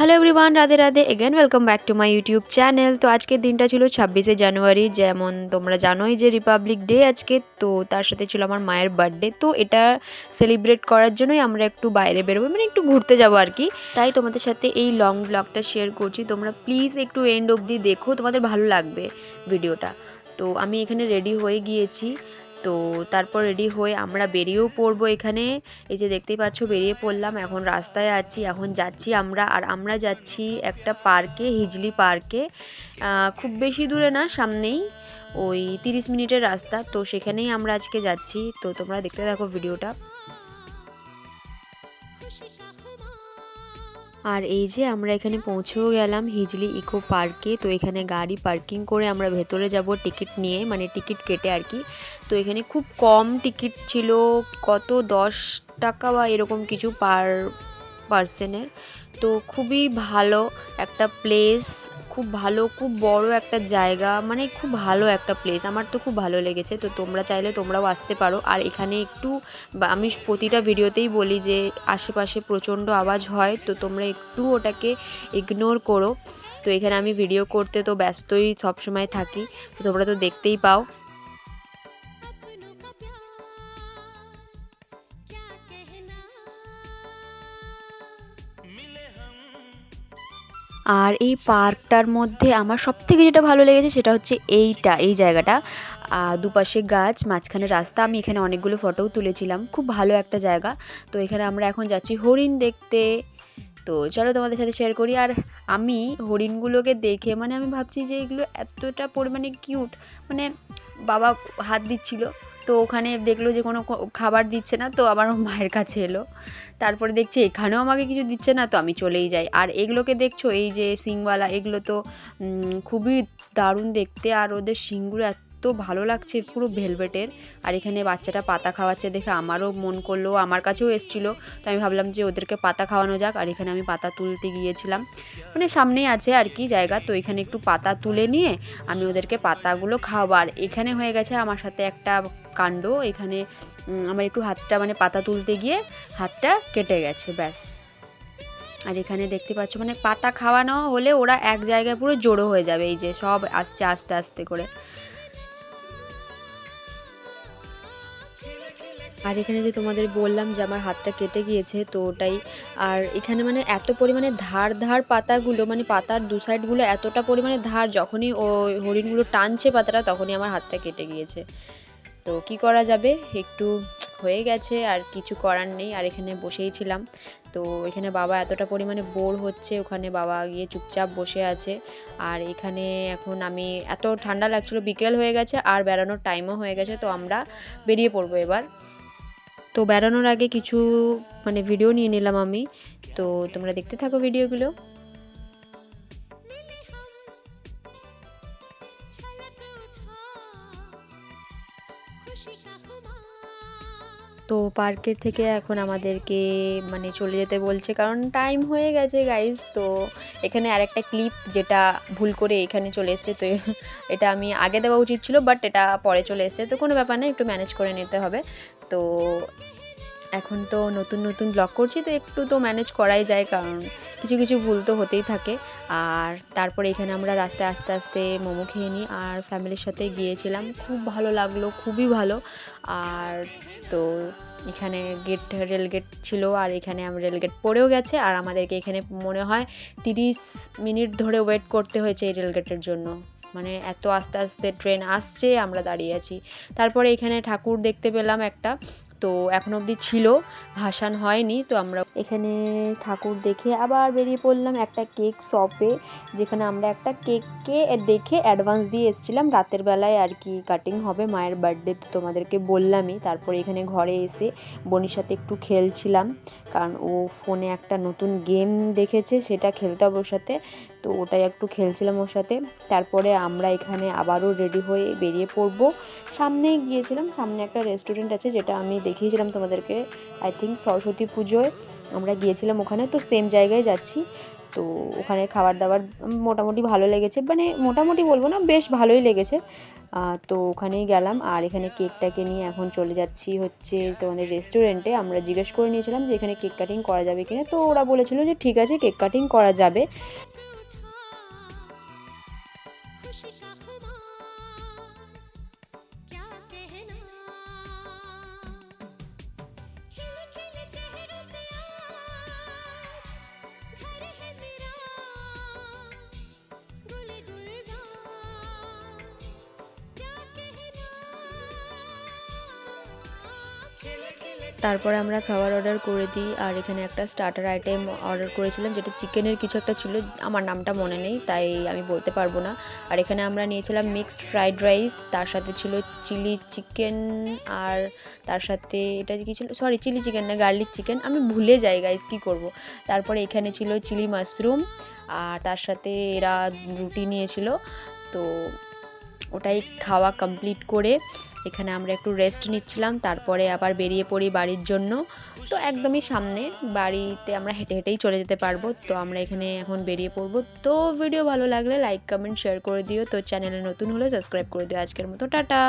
Hello everyone, Radhe Radhe again welcome back to my YouTube channel. তো আজকের দিনটা ছিল 26শে জানুয়ারি, যেমন তোমরা জানোই যে রিপাবলিক ডে আজকে। তো তার সাথে ছিল আমার মায়ের বার্থডে। তো এটা সেলিব্রেট করার জন্যই আমরা একটু বাইরে বেরোবো, মানে একটু ঘুরতে যাবো আর কি। তাই তোমাদের সাথে এই লং ব্লগটা শেয়ার করছি। তোমরা প্লিজ একটু এন্ড অবধি দেখো, তোমাদের ভালো লাগবে ভিডিওটা। তো আমি এখানে রেডি হয়ে গিয়েছি। তো তারপর রেডি হয়ে আমরা বেরিয়েও পড়বো। এখানে এই যে দেখতেই পাচ্ছ বেরিয়ে পড়লাম, এখন রাস্তায় আছি, এখন যাচ্ছি আমরা যাচ্ছি একটা পার্কে, হিজলি পার্কে। খুব বেশি দূরে না, সামনেই ওই 30 মিনিটের রাস্তা। তো সেখানেই আমরা আজকে যাচ্ছি। তো তোমরা দেখতে থাকো ভিডিওটা। আর এই যে আমরা এখানে পৌঁছেও গেলাম হিজলি ইকো পার্কে। তো এখানে গাড়ি পার্কিং করে আমরা ভেতরে যাব টিকিট নিয়ে, মানে টিকিট কেটে আর কি। তো এখানে খুব কম টিকিট ছিল, কত 10 টাকা বা এরকম কিছু পার পার্সনের। তো খুবই ভালো একটা প্লেস, খুব ভালো, খুব বড় একটা জায়গা, মানে খুব ভালো একটা প্লেস। আমার তো খুব ভালো লেগেছে। তো তোমরা চাইলে তোমরাও আসতে পারো। আর এখানে একটু আমি প্রতিটা ভিডিওতেই বলি যে আশেপাশে প্রচণ্ড আওয়াজ হয়, তো তোমরা একটু ওটাকে ইগনোর করো। তো এখানে আমি ভিডিও করতে তো ব্যস্তই সবসময় থাকি, তো তোমরা তো দেখতেই পাও। আর এই পার্কটার মধ্যে আমার সবথেকে যেটা ভালো লেগেছে সেটা হচ্ছে এই জায়গাটা, দুপাশে গাছ, মাঝখানে রাস্তা। আমি এখানে অনেকগুলো ফটোও তুলেছিলাম, খুব ভালো একটা জায়গা। তো এখানে আমরা এখন যাচ্ছি হরিণ দেখতে। তো চলো তোমাদের সাথে শেয়ার করি। আর আমি হরিণগুলোকে দেখে মানে আমি ভাবছি যে এগুলো এতটা পরিমাণে কিউট, মানে বাবা হাত দিচ্ছিল, তো ওখানে দেখলো যে কোনো খাবার দিচ্ছে না, তো আমার মায়ের কাছে এলো। তারপরে দেখছি এখানেও আমাকে কিছু দিচ্ছে না, তো আমি চলেই যাই। আর এগুলোকে দেখছো, এই যে শিংওয়ালা, এগুলো তো খুবই দারুণ দেখতে। আর ওদের শিংগুলো এত ভালো লাগছে, পুরো ভেলভেটের। আর এখানে বাচ্চাটা পাতা খাওয়াচ্ছে দেখে আমারও মন করলো, আমার কাছেও এসেছিলো। তো আমি ভাবলাম যে ওদেরকে পাতা খাওয়ানো যাক। আর এখানে আমি পাতা তুলতে গিয়েছিলাম, মানে সামনেই আছে আর কি জায়গা। তো এখানে একটু পাতা তুলে নিয়ে আমি ওদেরকে পাতাগুলো খাওয়াবার। এখানে হয়ে গেছে আমার সাথে একটা কাণ্ড। এখানে আমার একটু হাতটা, মানে পাতা তুলতে গিয়ে হাতটা কেটে গেছে, ব্যাস। আর এখানে দেখতে পাচ্ছ, মানে পাতা খাওয়ানো হলে ওরা এক জায়গায় পুরো জড়ো হয়ে যাবে, এই যে সব আসছে আস্তে আস্তে করে। আর এখানে যে তোমাদের বললাম যে আমার হাতটা কেটে গিয়েছে, তো ওটাই। আর এখানে মানে এত পরিমাণে ধার ধার পাতাগুলো, মানে পাতার দু সাইডগুলো এতটা পরিমাণে ধার, যখনই ও হরিণগুলো টানছে পাতাটা তখনই আমার হাতটা কেটে গিয়েছে। তো কি করা যাবে, একটু হয়ে গেছে, আর কিছু করার নেই। আর এখানে বসেই ছিলাম। তো এখানে বাবা এতটা পরিমাণে বোর হচ্ছে, ওখানে বাবা গিয়ে চুপচাপ বসে আছে। আর এখানে এখন আমি, এত ঠান্ডা লাগছিলো, বিকেল হয়ে গেছে আর বেড়ানোর টাইমও হয়ে গেছে, তো আমরা বেরিয়ে পড়বো এবার। তো বেড়ানোর আগে কিছু মানে ভিডিও নিয়ে নিলাম আমি। তো তোমরা দেখতে থাকো ভিডিওগুলো। তো পার্কের থেকে এখন আমাদেরকে মানে চলে যেতে বলছে, কারণ টাইম হয়ে গেছে গাইজ। তো এখানে আরেকটা ক্লিপ যেটা ভুল করে এখানে চলে এসছে, তো এটা আমি আগে দেওয়া উচিত ছিল, বাট এটা পরে চলে এসছে। তো কোনো ব্যাপার না, একটু ম্যানেজ করে নিতে হবে। তো এখন তো নতুন নতুন ব্লগ করছি, তো একটু তো ম্যানেজ করাই যায়, কারণ কিছু কিছু ভুল তো হতেই থাকে। আর তারপরে এখানে আমরা রাস্তায় আস্তে আস্তে মোমো খেয়ে নিই, আর ফ্যামিলির সাথে গিয়েছিলাম, খুব ভালো লাগলো, খুবই ভালো। আর তো এখানে রেলগেট ছিল, আর এখানে রেলগেট পড়েও গেছে, আর আমাদেরকে এখানে মনে হয় 30 মিনিট ধরে ওয়েট করতে হয়েছে এই রেলগেটের জন্য, মানে এত আস্তে আস্তে ট্রেন আসছে, আমরা দাঁড়িয়ে আছি। তারপরে এখানে ঠাকুর দেখতে পেলাম একটা, তো এখন অবধি ছিল, ভাসান হয়নি। তো আমরা এখানে ঠাকুর দেখে আবার বেরিয়ে পড়লাম একটা কেক শপে, যেখানে আমরা একটা কেককে দেখে অ্যাডভান্স দিয়ে এসেছিলাম, রাতের বেলায় আর কি কাটিং হবে, মায়ের বার্থডে, তো তোমাদেরকে বললামই। তারপরে এখানে ঘরে এসে বোনের সাথে একটু খেলছিলাম, কারণ ও ফোনে একটা নতুন গেম দেখেছে, সেটা খেলতে হবে ওর সাথে, তো ওটাই একটু খেলছিলাম ওর সাথে। তারপরে আমরা এখানে আবারও রেডি হয়ে বেরিয়ে পড়বো। সামনে গিয়েছিলাম, সামনে একটা রেস্টুরেন্ট আছে, যেটা আমি দেখিয়েছিলাম তোমাদেরকে, আই থিঙ্ক সরস্বতী পুজোয় আমরা গিয়েছিলাম ওখানে, তো সেম জায়গায় যাচ্ছি। তো ওখানে খাবার দাবার মোটামুটি ভালো লেগেছে, মানে মোটামুটি বলবো না, বেশ ভালোই লেগেছে। তো ওখানেই গেলাম, আর এখানে কেকটাকে নিয়ে এখন চলে যাচ্ছি হচ্ছে তোমাদের রেস্টুরেন্টে। আমরা জিজ্ঞেস করে নিয়েছিলাম যে এখানে কেক কাটিং করা যাবে কিনা, তো ওরা বলেছিল যে ঠিক আছে, কেক কাটিং করা যাবে। তারপরে আমরা খাবার অর্ডার করে দিই, আর এখানে একটা স্টার্টার আইটেম অর্ডার করেছিলাম, যেটা চিকেনের কিছু একটা ছিল, আমার নামটা মনে নেই তাই আমি বলতে পারবো না। আর এখানে আমরা নিয়েছিলাম মিক্সড ফ্রাইড রাইস, তার সাথে ছিল চিলি চিকেন, আর তার সাথে এটা কি ছিল, সরি চিলি চিকেন না, গার্লিক চিকেন, আমি ভুলে যাই গাইস, কী করব। তারপরে এখানে ছিল চিলি মাশরুম, আর তার সাথে এরা রুটি নিয়েছিল। তো ওটাই খাওয়া কমপ্লিট করে এখানে আমরা একটু রেস্ট নিচ্ছিলাম, তারপরে আবার বেরিয়ে পড়ি বাড়ির জন্য। তো একদমই সামনে, বাড়িতে আমরা হেঁটে হেঁটেই চলে যেতে পারবো। তো আমরা এখানে এখন বেরিয়ে পড়বো। তো ভিডিও ভালো লাগলে লাইক কমেন্ট শেয়ার করে দিও, তো চ্যানেলে নতুন হলে সাবস্ক্রাইব করে দিও। আজকের মতো টাটা।